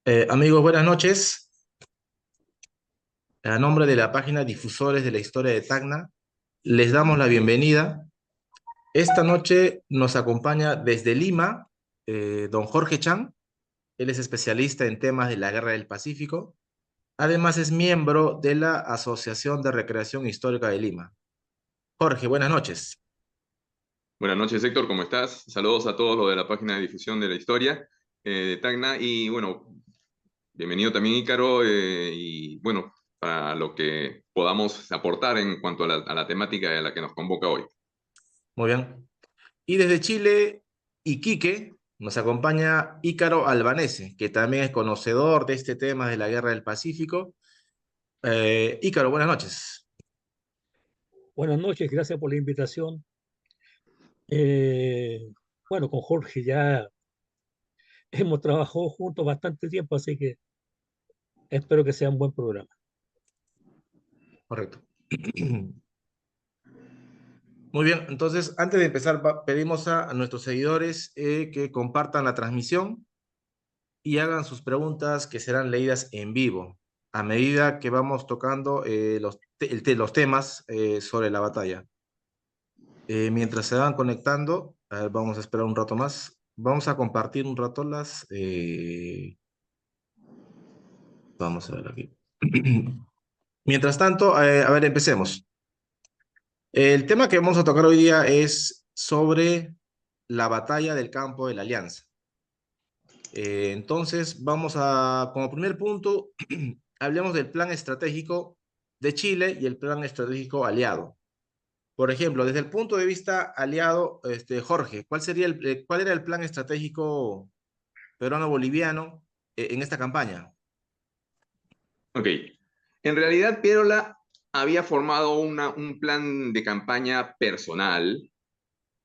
Amigos, buenas noches. A nombre de la página Difusores de la Historia de Tacna, les damos la bienvenida. Esta noche nos acompaña desde Lima, don Jorge Chan. Él es especialista en temas de la Guerra del Pacífico. Además, es miembro de la Asociación de Recreación Histórica de Lima. Jorge, buenas noches. Buenas noches, Héctor, ¿cómo estás? Saludos a todos los de la página de difusión de la historia de Tacna. Y bueno, bienvenido también, Ícaro. Y bueno, para lo que podamos aportar en cuanto a la temática a la que nos convoca hoy. Muy bien. Y desde Chile, Iquique, nos acompaña Ícaro Albanese, que también es conocedor de este tema de la Guerra del Pacífico. Ícaro, buenas noches. Buenas noches, gracias por la invitación. Eh, bueno, con Jorge ya hemos trabajado juntos bastante tiempo, así que espero que sea un buen programa. Correcto. Muy bien, entonces antes de empezar pedimos a nuestros seguidores que compartan la transmisión y hagan sus preguntas que serán leídas en vivo a medida que vamos tocando los temas sobre la batalla. Mientras se van conectando, a ver, vamos a esperar un rato más. Vamos a compartir un rato vamos a ver aquí. Mientras tanto, a ver, empecemos. El tema que vamos a tocar hoy día es sobre la batalla del campo de la Alianza. Entonces, como primer punto, hablemos del plan estratégico de Chile y el plan estratégico aliado. Por ejemplo, desde el punto de vista aliado, Jorge, ¿cuál era el plan estratégico peruano-boliviano en esta campaña? Ok. En realidad, Pierola había formado un plan de campaña personal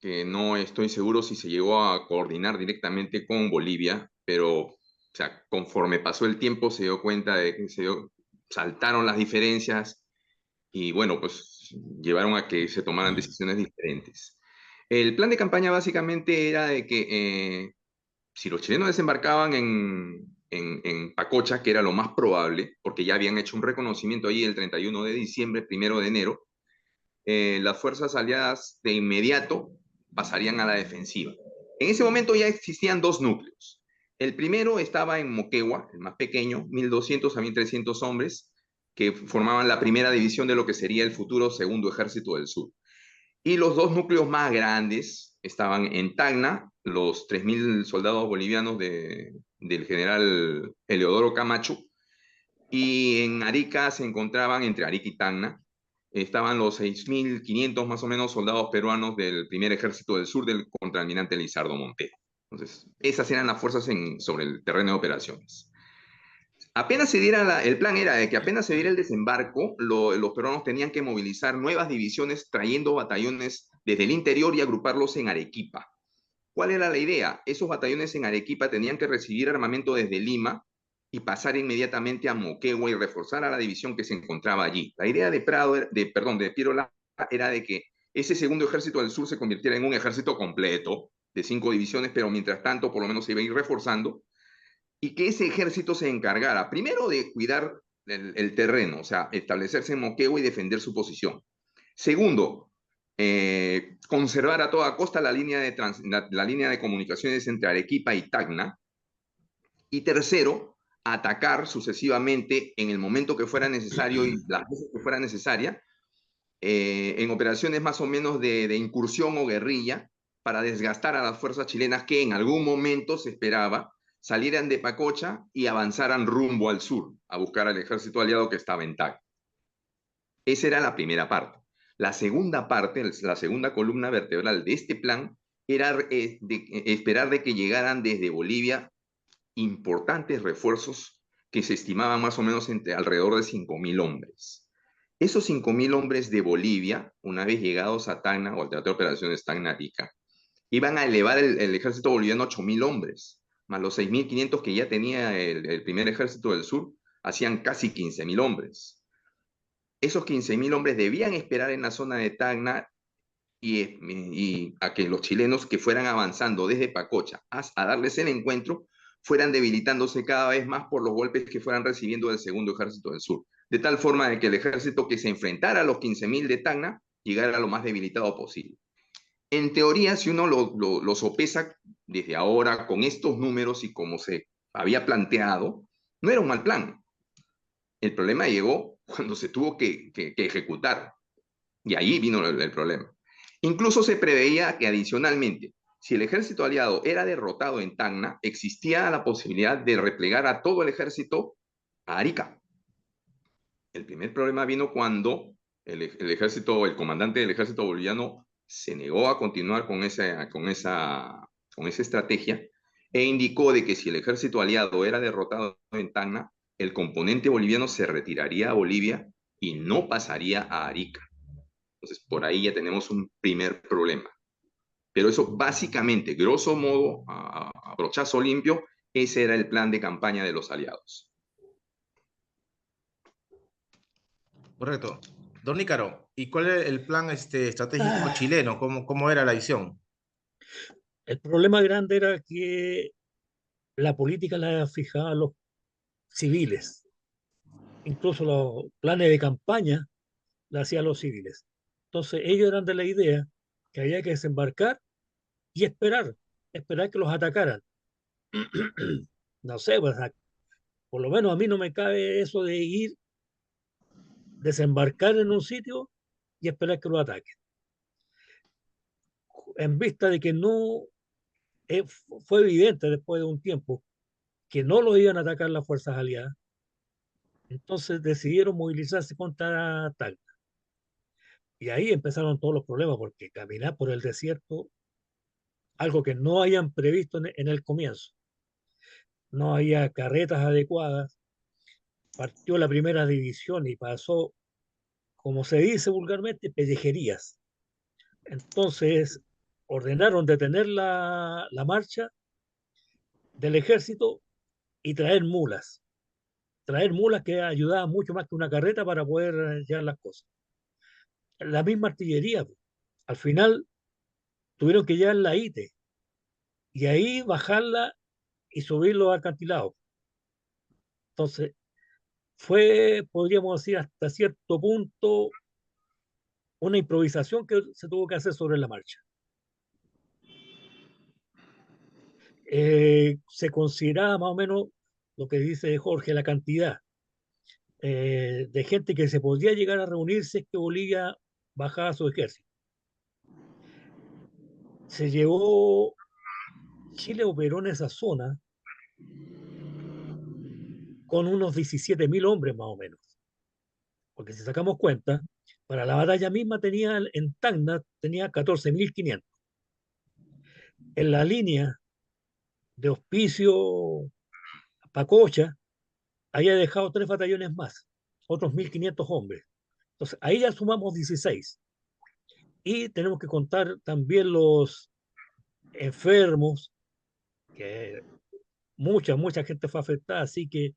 que no estoy seguro si se llegó a coordinar directamente con Bolivia, pero o sea, conforme pasó el tiempo se dio cuenta de que saltaron las diferencias y bueno, pues llevaron a que se tomaran decisiones diferentes. El plan de campaña básicamente era de que si los chilenos desembarcaban en Pacocha, que era lo más probable, porque ya habían hecho un reconocimiento ahí el 31 de diciembre, 1 de enero, las fuerzas aliadas de inmediato pasarían a la defensiva. En ese momento ya existían dos núcleos. El primero estaba en Moquegua, el más pequeño, 1.200 a 1.300 hombres, que formaban la primera división de lo que sería el futuro Segundo Ejército del Sur. Y los dos núcleos más grandes estaban en Tacna, los 3.000 soldados bolivianos del general Eleodoro Camacho, y en Arica se encontraban, entre Arica y Tacna, estaban los 6.500 más o menos soldados peruanos del primer ejército del sur del contraalmirante Lizardo Montero. Entonces, esas eran las fuerzas sobre el terreno de operaciones. Apenas se diera el plan era de que apenas se diera el desembarco, los peruanos tenían que movilizar nuevas divisiones trayendo batallones desde el interior y agruparlos en Arequipa. ¿Cuál era la idea? Esos batallones en Arequipa tenían que recibir armamento desde Lima y pasar inmediatamente a Moquegua y reforzar a la división que se encontraba allí. La idea de Pirola era de que ese segundo ejército del sur se convirtiera en un ejército completo de 5 divisiones, pero mientras tanto por lo menos se iba a ir reforzando y que ese ejército se encargara primero de cuidar el terreno, o sea, establecerse en Moquegua y defender su posición. Segundo, conservar a toda costa la línea de comunicaciones entre Arequipa y Tacna. Y tercero, atacar sucesivamente en el momento que fuera necesario y las veces que fuera necesaria, en operaciones más o menos de incursión o guerrilla, para desgastar a las fuerzas chilenas que en algún momento se esperaba salieran de Pacocha y avanzaran rumbo al sur, a buscar al ejército aliado que estaba en Tacna. Esa era la primera parte. La segunda parte, la segunda columna vertebral de este plan, era esperar de que llegaran desde Bolivia importantes refuerzos que se estimaban más o menos alrededor de 5.000 hombres. Esos 5.000 hombres de Bolivia, una vez llegados a Tacna o al Teatro de Operaciones Tacna-Arica, iban a elevar el ejército boliviano a 8.000 hombres, más los 6.500 que ya tenía el primer ejército del sur, hacían casi 15.000 hombres. Esos 15.000 hombres debían esperar en la zona de Tacna y a que los chilenos que fueran avanzando desde Pacocha a darles el encuentro fueran debilitándose cada vez más por los golpes que fueran recibiendo del Segundo Ejército del Sur, de tal forma de que el ejército que se enfrentara a los 15.000 de Tacna llegara lo más debilitado posible. En teoría, si uno lo sopesa desde ahora con estos números y como se había planteado, no era un mal plan. El problema llegó cuando se tuvo que ejecutar. Y ahí vino el problema. Incluso se preveía que adicionalmente, si el ejército aliado era derrotado en Tacna, existía la posibilidad de replegar a todo el ejército a Arica. El primer problema vino cuando el comandante del ejército boliviano se negó a continuar con esa estrategia e indicó de que si el ejército aliado era derrotado en Tacna, el componente boliviano se retiraría a Bolivia y no pasaría a Arica. Entonces, por ahí ya tenemos un primer problema. Pero eso básicamente, grosso modo, a brochazo limpio, ese era el plan de campaña de los aliados. Correcto. Don Ícaro, ¿y cuál es el plan estratégico chileno? ¿Cómo era la visión? El problema grande era que la política la fijaban los civiles. Incluso los planes de campaña la hacían los civiles. Entonces ellos eran de la idea que había que desembarcar y esperar que los atacaran. No sé, pues, por lo menos a mí no me cabe eso de ir, desembarcar en un sitio y esperar que los ataquen. En vista de que no fue evidente después de un tiempo que no los iban a atacar las fuerzas aliadas, entonces decidieron movilizarse contra Tacna. Y ahí empezaron todos los problemas, porque caminar por el desierto, algo que no hayan previsto en el comienzo, no había carretas adecuadas, partió la primera división y pasó, como se dice vulgarmente, pellejerías. Entonces ordenaron detener la marcha del ejército y traer mulas que ayudaban mucho más que una carreta para poder llevar las cosas. La misma artillería, pues. Al final tuvieron que llevar la ITE y ahí bajarla y subirlo al acantilado. Entonces, podríamos decir, hasta cierto punto, una improvisación que se tuvo que hacer sobre la marcha. Se consideraba más o menos lo que dice Jorge, la cantidad de gente que se podía llegar a reunirse que Bolivia bajaba su ejército. Se llevó, Chile operó en esa zona con unos 17.000 hombres más o menos. Porque si sacamos cuenta, para la batalla misma en Tacna tenía 14.500. En la línea de Hospicio, Pacocha, había dejado 3 batallones más, otros 1.500 hombres. Entonces, ahí ya sumamos 16. Y tenemos que contar también los enfermos, que mucha gente fue afectada, así que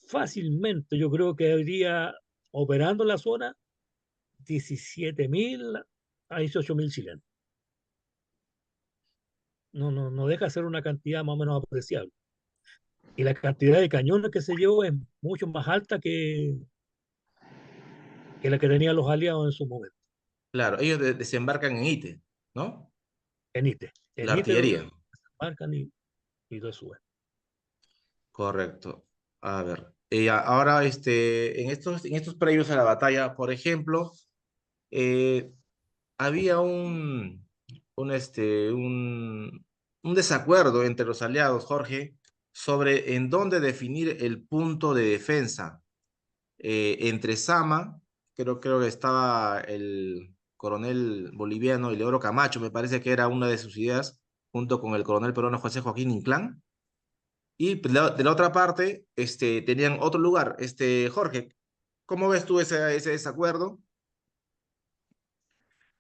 fácilmente yo creo que habría operando en la zona 17.000 a 18.000 chilenos. No deja de ser una cantidad más o menos apreciable. Y la cantidad de cañones que se llevó es mucho más alta que la que tenían los aliados en su momento, Claro, ellos desembarcan en Ite, ¿no? en ITE. En La ITE artillería. marcan y todo eso. Correcto. A ver, ahora en estos previos a la batalla, por ejemplo, eh, había un desacuerdo entre los aliados, Jorge, sobre en dónde definir el punto de defensa. Entre Sama, creo que estaba el coronel boliviano Eleodoro Camacho, me parece que era una de sus ideas, junto con el coronel peruano José Joaquín Inclán. Y pues, de la otra parte, tenían otro lugar. Jorge, ¿cómo ves tú ese desacuerdo?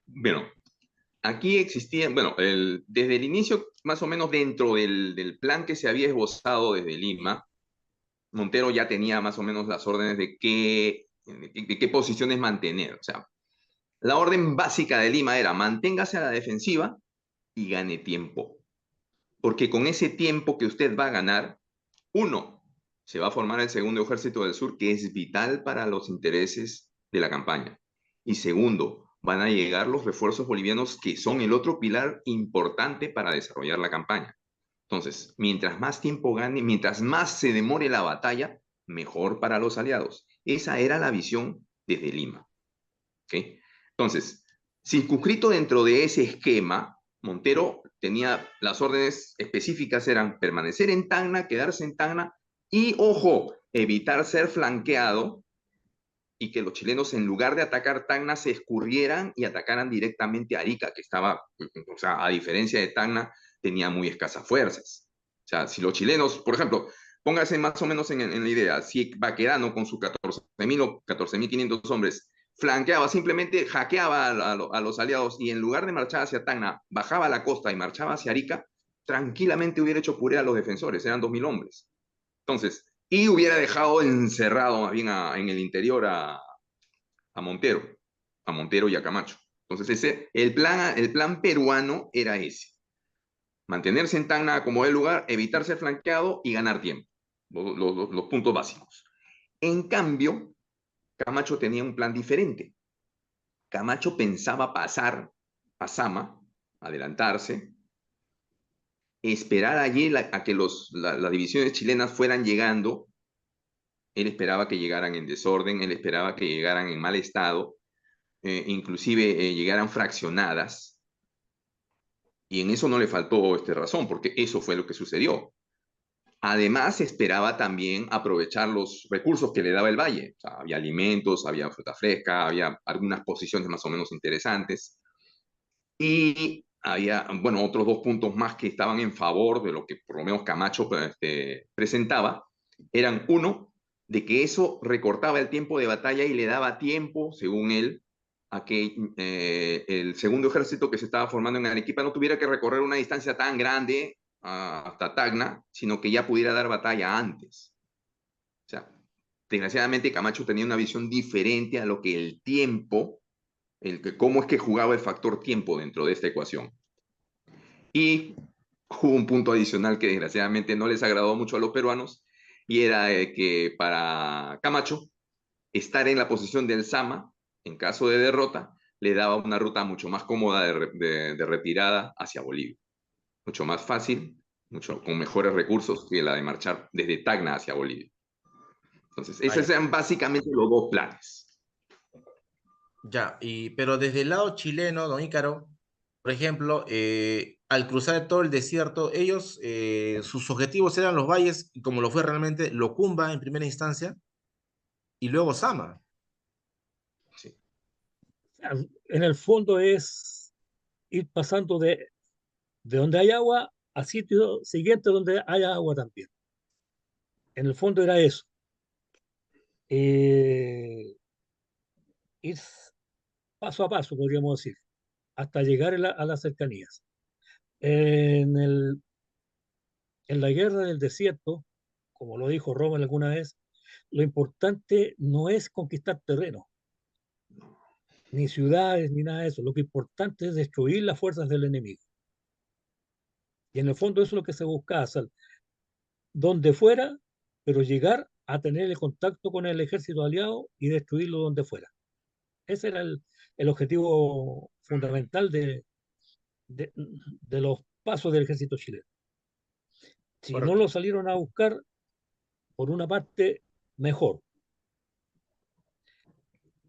Bueno, aquí existía, bueno, desde el inicio, más o menos dentro del plan que se había esbozado desde Lima, Montero ya tenía más o menos las órdenes de qué posiciones mantener. O sea, la orden básica de Lima era manténgase a la defensiva y gane tiempo. porque con ese tiempo que usted va a ganar, uno, se va a formar el segundo ejército del sur, que es vital para los intereses de la campaña. Y segundo, van a llegar los refuerzos bolivianos, que son el otro pilar importante para desarrollar la campaña. Entonces, mientras más tiempo gane, mientras más se demore la batalla, mejor para los aliados. Esa era la visión desde Lima. ¿Okay? Entonces, circunscrito dentro de ese esquema, Montero tenía las órdenes específicas, eran permanecer en Tacna, quedarse en Tacna y, ojo, evitar ser flanqueado y que los chilenos, en lugar de atacar Tacna, se escurrieran y atacaran directamente a Arica, que estaba, o sea, a diferencia de Tacna, tenía muy escasas fuerzas. O sea, si los chilenos, por ejemplo, póngase más o menos en la idea, si Baquerano con sus 14.000 o 14.500 hombres flanqueaba, simplemente hackeaba a los aliados y en lugar de marchar hacia Tacna, bajaba a la costa y marchaba hacia Arica, tranquilamente hubiera hecho puré a los defensores, eran 2.000 hombres. Entonces, y hubiera dejado encerrado más bien en el interior a Montero y a Camacho. Entonces, el plan peruano era ese: mantenerse en Tacna como el lugar, evitar ser flanqueado y ganar tiempo. Los puntos básicos. En cambio, Camacho tenía un plan diferente. Camacho pensaba pasar a Sama, adelantarse, esperar allí a que las divisiones chilenas fueran llegando. Él esperaba que llegaran en desorden, él esperaba que llegaran en mal estado, inclusive llegaran fraccionadas, y en eso no le faltó razón, porque eso fue lo que sucedió. Además, esperaba también aprovechar los recursos que le daba el valle. O sea, había alimentos, había fruta fresca, había algunas posiciones más o menos interesantes. Y había, bueno, otros dos puntos más que estaban en favor de lo que por lo menos Camacho presentaba. Eran, uno, de que eso recortaba el tiempo de batalla y le daba tiempo, según él, a que el segundo ejército que se estaba formando en Arequipa no tuviera que recorrer una distancia tan grande hasta Tacna, sino que ya pudiera dar batalla antes. O sea, desgraciadamente Camacho tenía una visión diferente a lo que el tiempo, cómo es que jugaba el factor tiempo dentro de esta ecuación. Y hubo un punto adicional que desgraciadamente no les agradó mucho a los peruanos, y era que para Camacho, estar en la posición del Sama, en caso de derrota, le daba una ruta mucho más cómoda de retirada hacia Bolivia. Mucho más fácil, con mejores recursos que la de marchar desde Tacna hacia Bolivia. Entonces, esos eran básicamente los dos planes. Ya, pero desde el lado chileno, don Ícaro, por ejemplo, al cruzar todo el desierto, ellos, sus objetivos eran los valles, y como lo fue realmente Locumba en primera instancia, y luego Sama. Sí. En el fondo es ir pasando de donde hay agua a sitio siguiente donde haya agua también. En el fondo era eso. Ir paso a paso, podríamos decir, hasta llegar a las cercanías. En, en la guerra del desierto, como lo dijo Rommel alguna vez, lo importante no es conquistar terreno, ni ciudades, ni nada de eso. Lo que importante es destruir las fuerzas del enemigo. Y en el fondo eso es lo que se buscaba hacer, donde fuera, pero llegar a tener el contacto con el ejército aliado y destruirlo donde fuera. Ese era el objetivo fundamental de los pasos del ejército chileno. Si no Correcto. lo salieron a buscar, por una parte, mejor.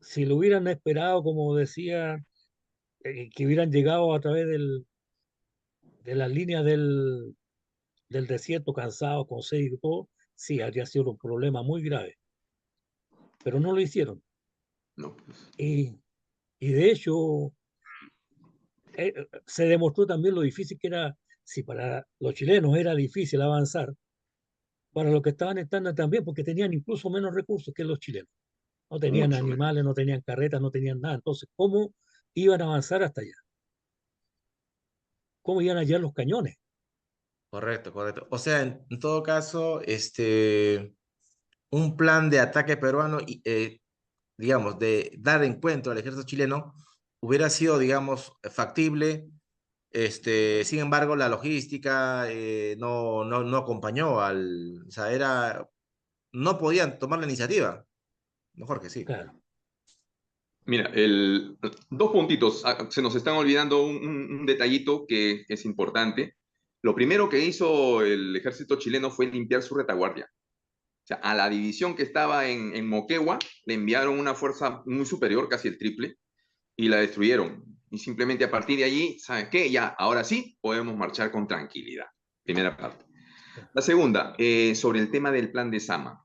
Si lo hubieran esperado, como decía, que hubieran llegado a través de las líneas del desierto, cansados, con sed y todo, sí, habría sido un problema muy grave. Pero no lo hicieron. No, pues. Y de hecho, se demostró también lo difícil que era, si para los chilenos era difícil avanzar, para los que estaban en Tacna también, porque tenían incluso menos recursos que los chilenos. No tenían Mucho menos. animales, no tenían carretas, no tenían nada. Entonces, ¿cómo iban a avanzar hasta allá? ¿Cómo iban a hallar los cañones? Correcto, correcto. O sea, en todo caso, un plan de ataque peruano, digamos, de dar encuentro al ejército chileno, hubiera sido, digamos, factible Sin embargo, la logística no acompañó o sea, no podían tomar la iniciativa. Mejor que sí. Claro, Mira, dos puntitos. Se nos están olvidando un detallito que es importante. Lo primero que hizo el ejército chileno fue limpiar su retaguardia. O sea, a la división que estaba en Moquegua le enviaron una fuerza muy superior, casi el triple, y la destruyeron. Y simplemente a partir de allí, ¿sabes qué? Ya, ahora sí, podemos marchar con tranquilidad. Primera parte. claro. La segunda, sobre el tema del plan de Sama.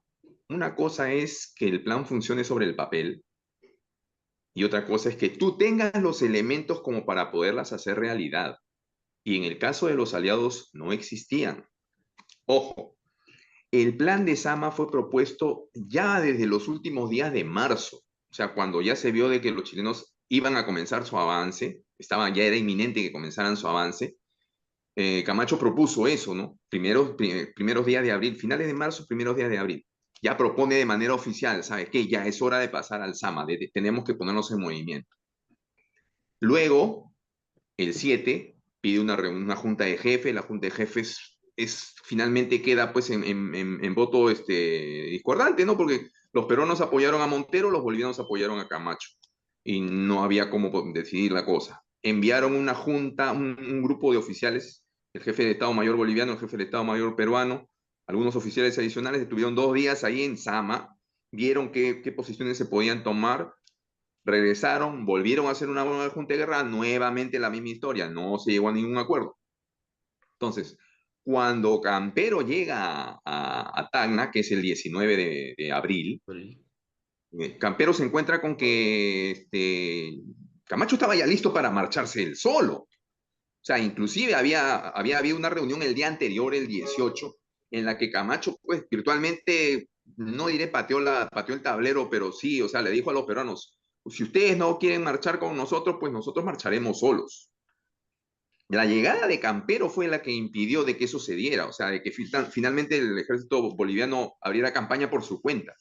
Una cosa es que el plan funcione sobre el papel y otra cosa es que tú tengas los elementos como para poderlas hacer realidad. Y en el caso de los aliados no existían. Ojo, el plan de Sama fue propuesto ya desde los últimos días de marzo, o sea, cuando ya se vio de que los chilenos iban a comenzar su avance, ya era inminente que comenzaran su avance. Camacho propuso eso, ¿no? Primeros días de abril, finales de marzo, primeros días de abril. Ya propone de manera oficial, ¿sabes qué? Ya es hora de pasar al Sama, tenemos que ponernos en movimiento. Luego, el 7 pide una junta de jefes, la junta de jefes finalmente queda pues en voto discordante, ¿no? Porque los peruanos apoyaron a Montero, los bolivianos apoyaron a Camacho y no había cómo decidir la cosa. Enviaron una junta, un grupo de oficiales, el jefe de Estado Mayor boliviano, el jefe de Estado Mayor peruano, algunos oficiales adicionales, estuvieron 2 días ahí en Sama, vieron qué posiciones se podían tomar, regresaron, volvieron a hacer una nueva junta de guerra, nuevamente la misma historia, no se llegó a ningún acuerdo. Entonces, cuando Campero llega a Tacna, que es el 19 de abril, Campero se encuentra con que Camacho estaba ya listo para marcharse él solo. O sea, inclusive había habido una reunión el día anterior, el 18, en la que Camacho, pues, virtualmente, no diré pateó el tablero, pero sí, o sea, le dijo a los peruanos, si ustedes no quieren marchar con nosotros, pues nosotros marcharemos solos. La llegada de Campero fue la que impidió de que eso se diera, o sea, de que finalmente el ejército boliviano abriera campaña por su cuenta.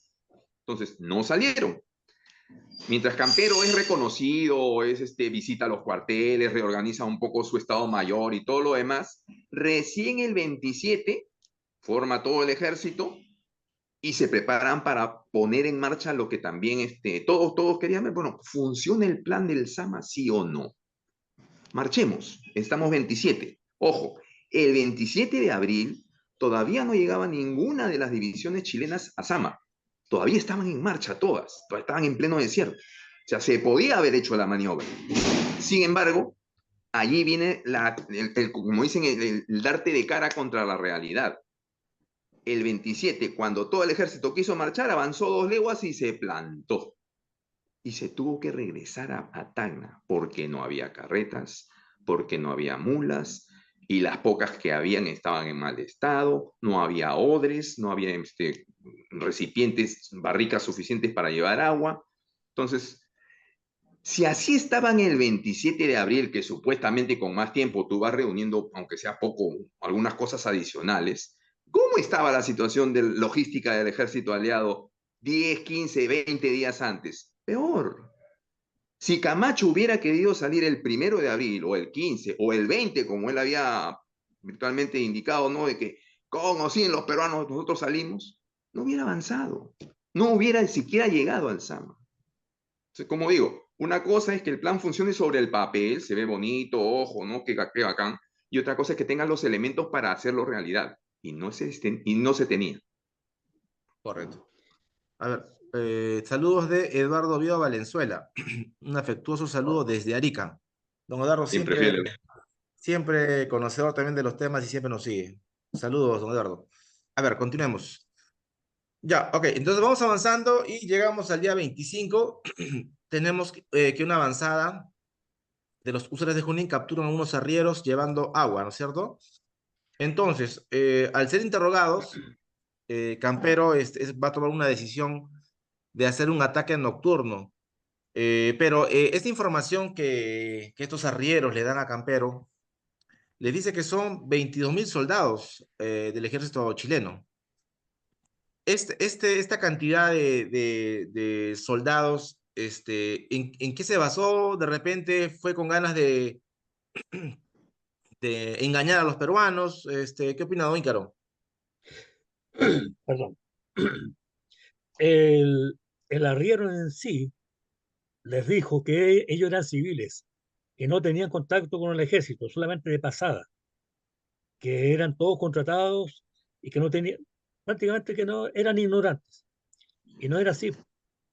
Entonces, no salieron. Mientras Campero es reconocido, visita los cuarteles, reorganiza un poco su estado mayor y todo lo demás, recién el 27 forma todo el ejército y se preparan para poner en marcha lo que también todos querían ver, bueno, ¿funciona el plan del Sama, sí o no? Marchemos, estamos 27. Ojo, el 27 de abril todavía no llegaba ninguna de las divisiones chilenas a Sama. Todavía estaban en marcha todas, todavía estaban en pleno desierto. O sea, se podía haber hecho la maniobra. Sin embargo, allí viene, como dicen, el darte de cara contra la realidad. El 27, cuando todo el ejército quiso marchar, avanzó 2 leguas y se plantó. Y se tuvo que regresar a Tacna porque no había carretas, porque no había mulas, y las pocas que habían estaban en mal estado, no había odres, no había recipientes, barricas suficientes para llevar agua. Entonces, si así estaban el 27 de abril, que supuestamente con más tiempo tú vas reuniendo, aunque sea poco, algunas cosas adicionales, ¿cómo estaba la situación de logística del ejército aliado 10, 15, 20 días antes? Peor. Si Camacho hubiera querido salir el 1 de abril, o el 15, o el 20, como él había virtualmente indicado, ¿no? De que con o sin los peruanos nosotros salimos, no hubiera avanzado. No hubiera siquiera llegado al Sama. Entonces, como digo, una cosa es que el plan funcione sobre el papel, se ve bonito, ojo, ¿no? Qué bacán. Y otra cosa es que tengan los elementos para hacerlo realidad. Y no se tenía. Correcto. A ver, saludos de Eduardo Vio Valenzuela. Un afectuoso saludo desde Arica. Don Eduardo Siempre siempre, fiel. siempre conocedor también de los temas y siempre nos sigue. Saludos, don Eduardo. A ver, continuemos. Ya, ok, entonces vamos avanzando y llegamos al día 25. Tenemos que una avanzada de los usuarios de Junín capturan a unos arrieros llevando agua, ¿no es cierto? Entonces, al ser interrogados, Campero va a tomar una decisión de hacer un ataque nocturno. Pero esta información que estos arrieros le dan a Campero, les dice que son 22.000 soldados del ejército chileno. Esta cantidad de soldados, ¿en qué se basó? De repente fue con ganas de engañar a los peruanos. ¿Qué opina don Ícaro? Perdón. El, el arriero en sí les dijo que ellos eran civiles, que no tenían contacto con el ejército, solamente de pasada, que eran todos contratados y que no tenían, prácticamente que no eran ignorantes. Y no era así,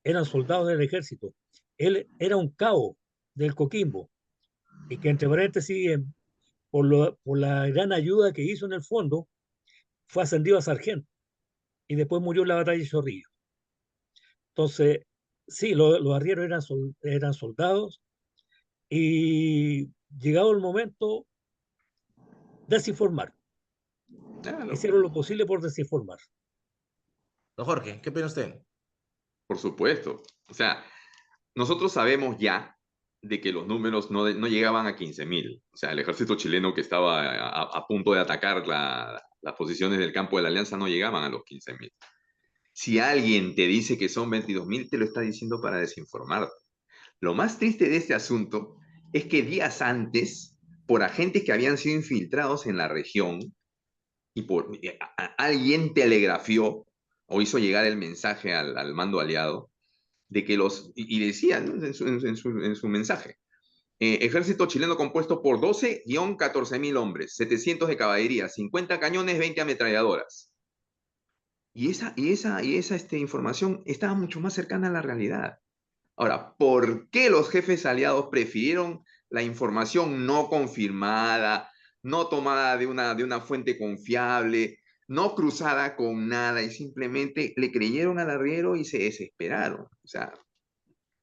eran soldados del ejército. Él era un cabo del Coquimbo y que entre paréntesis, por la gran ayuda que hizo en el fondo, fue ascendido a sargento y después murió en la batalla de Chorrillos. Entonces, sí, los arrieros eran soldados y llegado el momento, desinformar. Claro, Hicieron lo posible por desinformar. Don Jorge, ¿qué opina usted? por supuesto. O sea, nosotros sabemos ya de que los números no llegaban a 15.000. O sea, el ejército chileno que estaba a punto de atacar las posiciones del campo de la Alianza no llegaban a los 15.000. Si alguien te dice que son 22.000, te lo está diciendo para desinformarte. Lo más triste de este asunto es que días antes, por agentes que habían sido infiltrados en la región y alguien telegrafió o hizo llegar el mensaje al mando aliado de que y decía, ¿no? En su mensaje, ejército chileno compuesto por 12-14.000 hombres, 700 de caballería, 50 cañones, 20 ametralladoras. Y esa información estaba mucho más cercana a la realidad. Ahora, ¿por qué los jefes aliados prefirieron la información no confirmada, no tomada de una fuente confiable, no cruzada con nada y simplemente le creyeron al arriero y se desesperaron? O sea,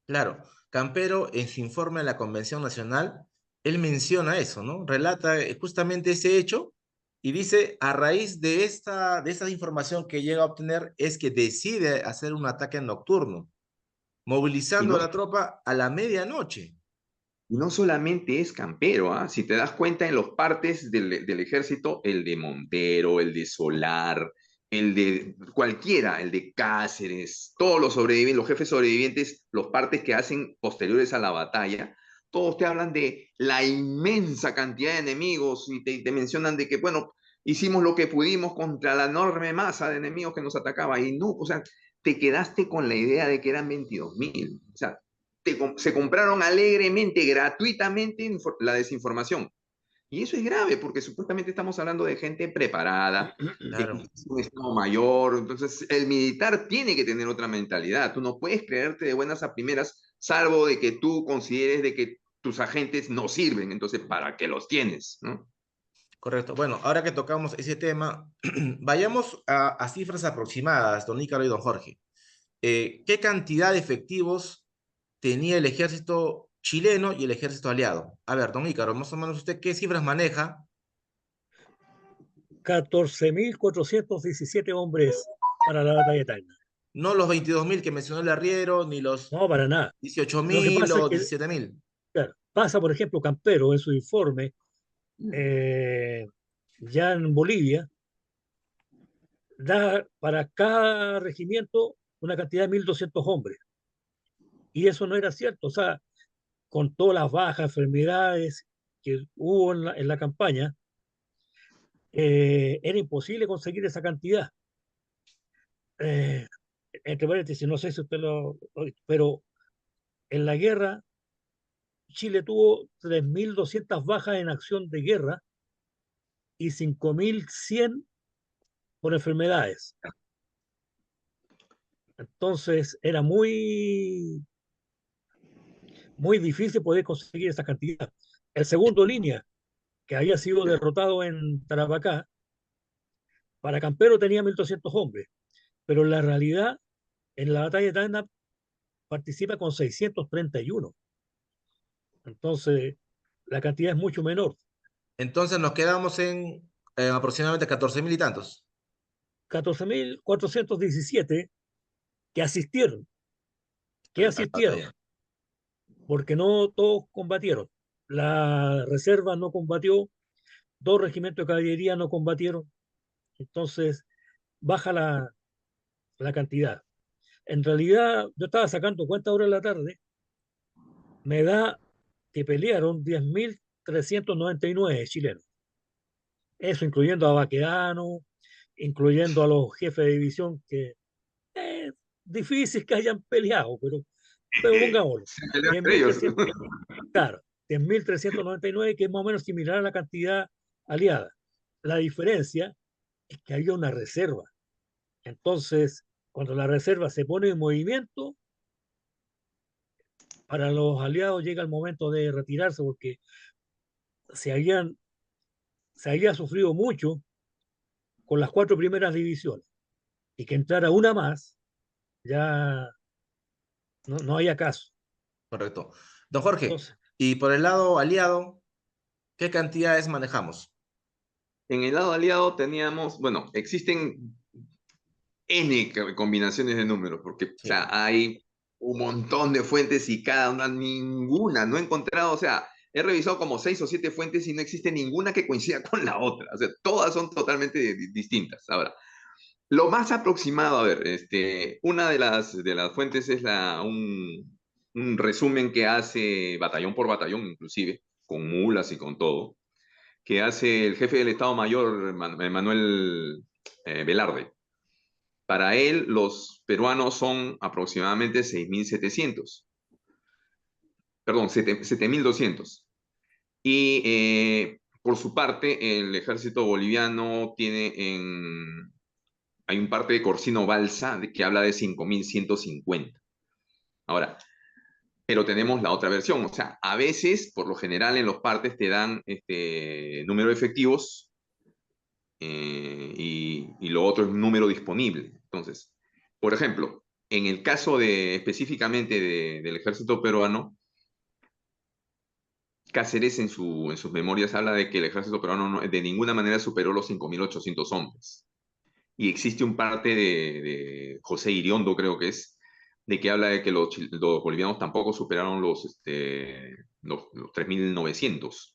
Claro, Campero en su informe a la Convención Nacional, él menciona eso, ¿no? Relata justamente ese hecho y dice, a raíz de esta información que llega a obtener, es que decide hacer un ataque nocturno, y movilizando no, a la tropa a la medianoche. y no solamente es Campero, ¿ah? Si te das cuenta en los partes del ejército, el de Montero, el de Solar, el de cualquiera, el de Cáceres, todos los sobrevivientes, los jefes sobrevivientes, los partes que hacen posteriores a la batalla, todos te hablan de la inmensa cantidad de enemigos y te mencionan de que, bueno, hicimos lo que pudimos contra la enorme masa de enemigos que nos atacaba. Y no, o sea, te quedaste con la idea de que eran 22.000. O sea, se compraron alegremente, gratuitamente la desinformación. Y eso es grave porque supuestamente estamos hablando de gente preparada, que Claro, es un Estado mayor. Entonces, el militar tiene que tener otra mentalidad. Tú no puedes creerte de buenas a primeras, salvo de que tú consideres de que tus agentes no sirven. Entonces, ¿para qué los tienes? ¿No? correcto. Bueno, ahora que tocamos ese tema, vayamos a cifras aproximadas, don Ícaro y don Jorge. ¿Qué cantidad de efectivos tenía el ejército chileno y el ejército aliado? A ver, don Ícaro, más o menos usted qué cifras maneja. 14.417 hombres para la batalla de Tacna. No los 22.000 que mencionó el arriero, ni los No, para nada. dieciocho Lo que mil pasa es o que, 17.000. claro, pasa, por ejemplo, Campero en su informe, eh, ya en Bolivia, da para cada regimiento una cantidad de 1.200 hombres. Y eso no era cierto. O sea, con todas las bajas, enfermedades que hubo en la campaña, era imposible conseguir esa cantidad. Eh, entre paréntesis, no sé si usted pero en la guerra, Chile tuvo 3.200 bajas en acción de guerra y 5.100 por enfermedades. Entonces era muy difícil poder conseguir esa cantidad. El segundo línea, que había sido derrotado en Tarapacá, para Campero tenía 1.200 hombres, pero en la realidad, en la batalla de Tacna participa con 631. Entonces, la cantidad es mucho menor. Entonces nos quedamos en aproximadamente 14.000 y tantos. 14.417 que asistieron, que A la asistieron, batalla. porque no todos combatieron. La reserva no combatió, dos regimientos de caballería no combatieron, entonces baja la cantidad. En realidad, yo estaba sacando cuenta ahora en la tarde, me da que pelearon 10.399 chilenos. Eso incluyendo a Baquedano, incluyendo a los jefes de división que es difícil que hayan peleado, pero pongámoslo. Se pelean diez entre mil ellos. trescientos claro, 10.399, que es más o menos similar a la cantidad aliada. La diferencia es que había una reserva. Entonces, cuando la reserva se pone en movimiento, para los aliados llega el momento de retirarse porque se, habían, se había sufrido mucho con las cuatro primeras divisiones y que entrara una más ya no había caso. Correcto. Don Jorge, Entonces, y por el lado aliado, ¿qué cantidades manejamos? En el lado aliado teníamos, bueno, existen N combinaciones de números, porque, o Sí, sea, hay un montón de fuentes y cada una, ninguna, no he encontrado, o sea, he revisado como 6 o 7 fuentes y no existe ninguna que coincida con la otra, o sea, todas son totalmente distintas. Ahora, lo más aproximado, a ver, una de las fuentes es un resumen que hace batallón por batallón, inclusive, con mulas y con todo, que hace el jefe del Estado Mayor, Manuel Velarde. Para él, los peruanos son aproximadamente 6.700, perdón, 7.200. Y por su parte, el ejército boliviano hay un parte de Corsino Balsa que habla de 5.150. Ahora, pero tenemos la otra versión, o sea, a veces, por lo general, en los partes te dan este número de efectivos y lo otro es un número disponible. Entonces, por ejemplo, en el caso específicamente del ejército peruano, Cáceres en sus memorias habla de que el ejército peruano de ninguna manera superó los 5.800 hombres. Y existe un parte de José Iriondo, creo que es, de que habla de que los bolivianos tampoco superaron los 3.900.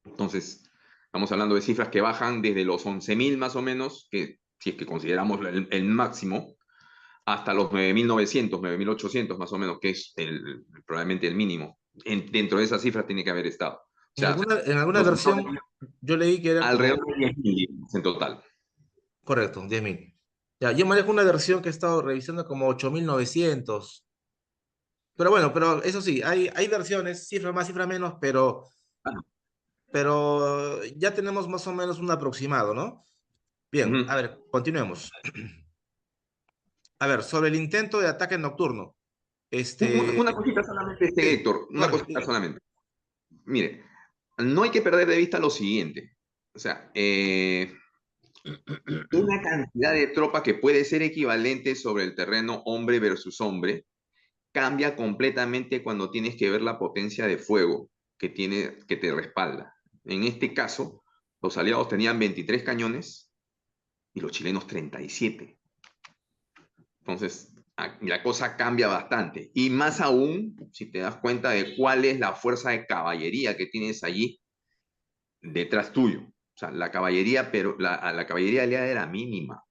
Entonces, estamos hablando de cifras que bajan desde los 11.000 más o menos, que si es que consideramos el máximo, hasta los 9.900, 9.800 más o menos, que es probablemente el mínimo. Dentro de esas cifras tiene que haber estado. O sea, en alguna nos versión yo leí que eran como, alrededor de 10.000 en total. correcto, 10.000. Ya, yo manejo una versión que he estado revisando como 8.900. Pero bueno, pero eso sí, hay versiones, cifra más, cifra menos, pero ya tenemos más o menos un aproximado, ¿no? Bien, a Ujú. ver, continuemos. A ver, sobre el intento de ataque nocturno. Este, Una cosita solamente, sí, Héctor, una Jorge, cosita dígame. solamente. Mire, no hay que perder de vista lo siguiente. O sea, una cantidad de tropa que puede ser equivalente sobre el terreno hombre versus hombre cambia completamente cuando tienes que ver la potencia de fuego que te respalda. En este caso, los aliados tenían 23 cañones y los chilenos 37. Entonces, la cosa cambia bastante. Y más aún, si te das cuenta de cuál es la fuerza de caballería que tienes allí detrás tuyo. O sea, la caballería, pero la caballería aliada era mínima.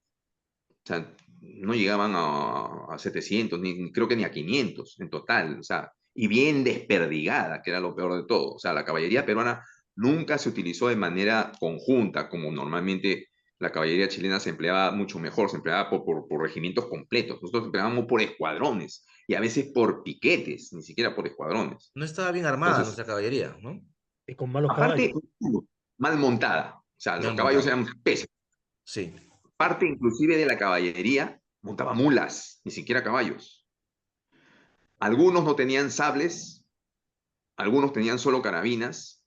O sea, no llegaban a 700, creo que ni a 500 en total. O sea, y bien desperdigada, que era lo peor de todo. O sea, la caballería peruana nunca se utilizó de manera conjunta, como normalmente la caballería chilena se empleaba mucho mejor, se empleaba por regimientos completos. Nosotros empleábamos por escuadrones y a veces por piquetes, ni siquiera por escuadrones. No estaba bien armada Entonces, nuestra caballería, ¿no? y con malos caballos. aparte, mal montada. O sea, los Bien caballos montada. eran pésimos. Sí. Parte inclusive de la caballería montaba mulas, ni siquiera caballos. Algunos no tenían sables, algunos tenían solo carabinas.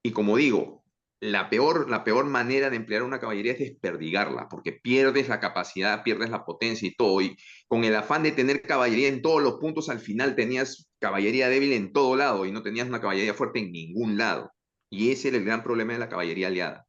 Y como digo, la peor manera de emplear una caballería es desperdigarla, porque pierdes la capacidad, pierdes la potencia y todo. Y con el afán de tener caballería en todos los puntos, al final tenías caballería débil en todo lado y no tenías una caballería fuerte en ningún lado. Y ese era el gran problema de la caballería aliada.